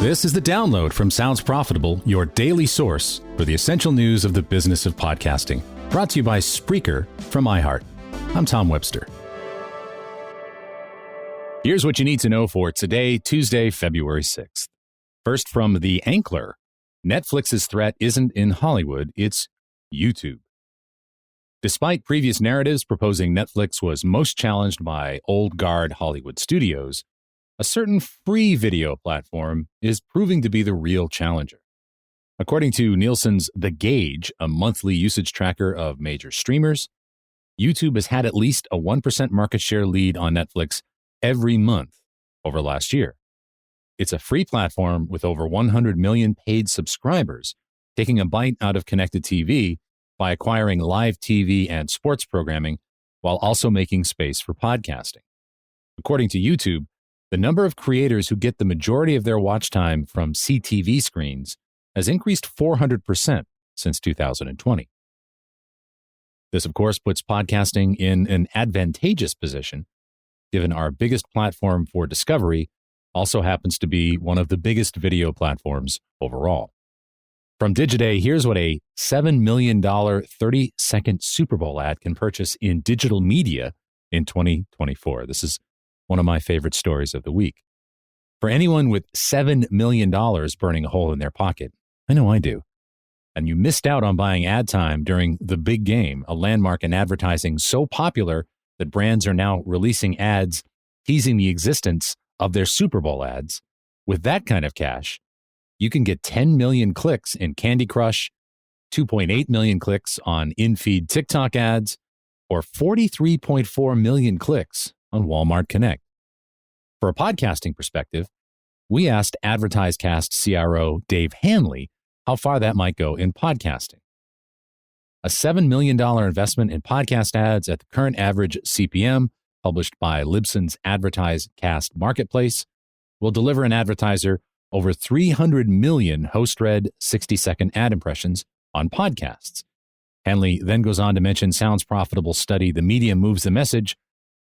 This is The Download from Sounds Profitable, your daily source for the essential news of the business of podcasting. Brought to you by Spreaker from iHeart. I'm Tom Webster. Here's what you need to know for today, Tuesday, February 6th. First, from The Ankler, Netflix's threat isn't in Hollywood, it's YouTube. Despite previous narratives proposing Netflix was most challenged by old guard Hollywood studios, a certain free video platform is proving to be the real challenger. According to Nielsen's The Gauge, a monthly usage tracker of major streamers, YouTube has had at least a 1% market share lead on Netflix every month over last year. It's a free platform with over 100 million paid subscribers, taking a bite out of connected TV by acquiring live TV and sports programming while also making space for podcasting. According to YouTube, the number of creators who get the majority of their watch time from CTV screens has increased 400% since 2020. This, of course, puts podcasting in an advantageous position, given our biggest platform for discovery also happens to be one of the biggest video platforms overall. From Digiday, here's what a $7 million 30-second Super Bowl ad can purchase in digital media in 2024. This is one of my favorite stories of the week. For anyone with $7 million burning a hole in their pocket, I know I do, and you missed out on buying ad time during the big game, a landmark in advertising so popular that brands are now releasing ads teasing the existence of their Super Bowl ads. With that kind of cash, you can get 10 million clicks in Candy Crush, 2.8 million clicks on in-feed TikTok ads, or 43.4 million clicks on Walmart Connect. For a podcasting perspective, we asked AdvertiseCast CRO Dave Hanley how far that might go in podcasting. A $7 million investment in podcast ads at the current average CPM, published by Libsyn's AdvertiseCast Marketplace, will deliver an advertiser over 300 million host-read 60-second ad impressions on podcasts. Hanley then goes on to mention Sounds Profitable study The Medium Moves the Message,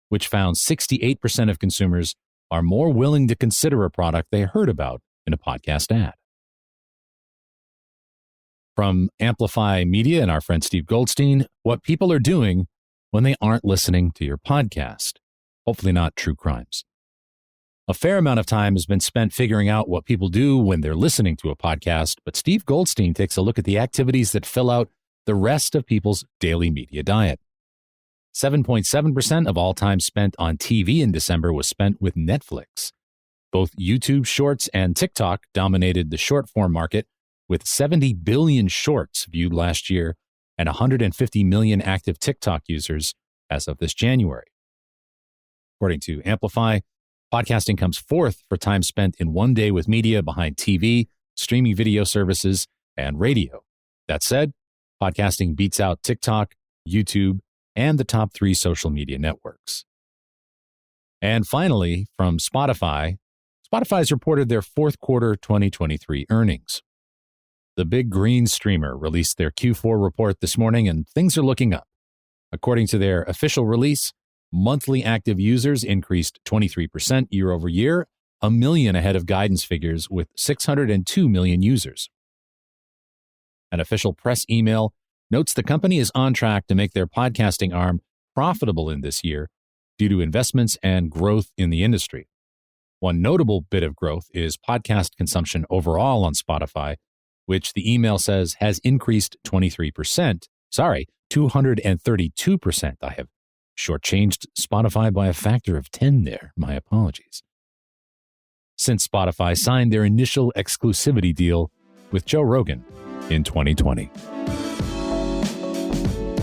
which found 68% of consumers are more willing to consider a product they heard about in a podcast ad. From Amplify Media and our friend Steve Goldstein, what people are doing when they aren't listening to your podcast. Hopefully not true crimes. A fair amount of time has been spent figuring out what people do when they're listening to a podcast, but Steve Goldstein takes a look at the activities that fill out the rest of people's daily media diet. 7.7% of all time spent on TV in December was spent with Netflix. Both YouTube Shorts and TikTok dominated the short-form market, with 70 billion shorts viewed last year and 150 million active TikTok users as of this January. According to Amplify, podcasting comes fourth for time spent in one day with media behind TV, streaming video services, and radio. That said, podcasting beats out TikTok, YouTube, and the top 3 social media networks. And finally, from Spotify, Spotify's reported their fourth quarter 2023 earnings. The big green streamer released their Q4 report this morning, and things are looking up. According to their official release, monthly active users increased 23% year over year, a million ahead of guidance figures with 602 million users. An official press email notes the company is on track to make their podcasting arm profitable in this year due to investments and growth in the industry. One notable bit of growth is podcast consumption overall on Spotify, which the email says has increased 232%. I have shortchanged Spotify by a factor of 10 there. My apologies. Since Spotify signed their initial exclusivity deal with Joe Rogan in 2020.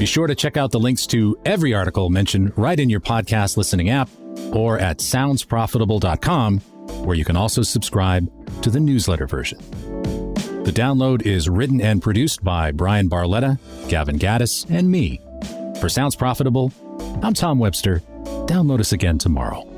Be sure to check out the links to every article mentioned right in your podcast listening app or at soundsprofitable.com, where you can also subscribe to the newsletter version. The Download is written and produced by Brian Barletta, Gavin Gaddis, and me. For Sounds Profitable, I'm Tom Webster. Download us again tomorrow.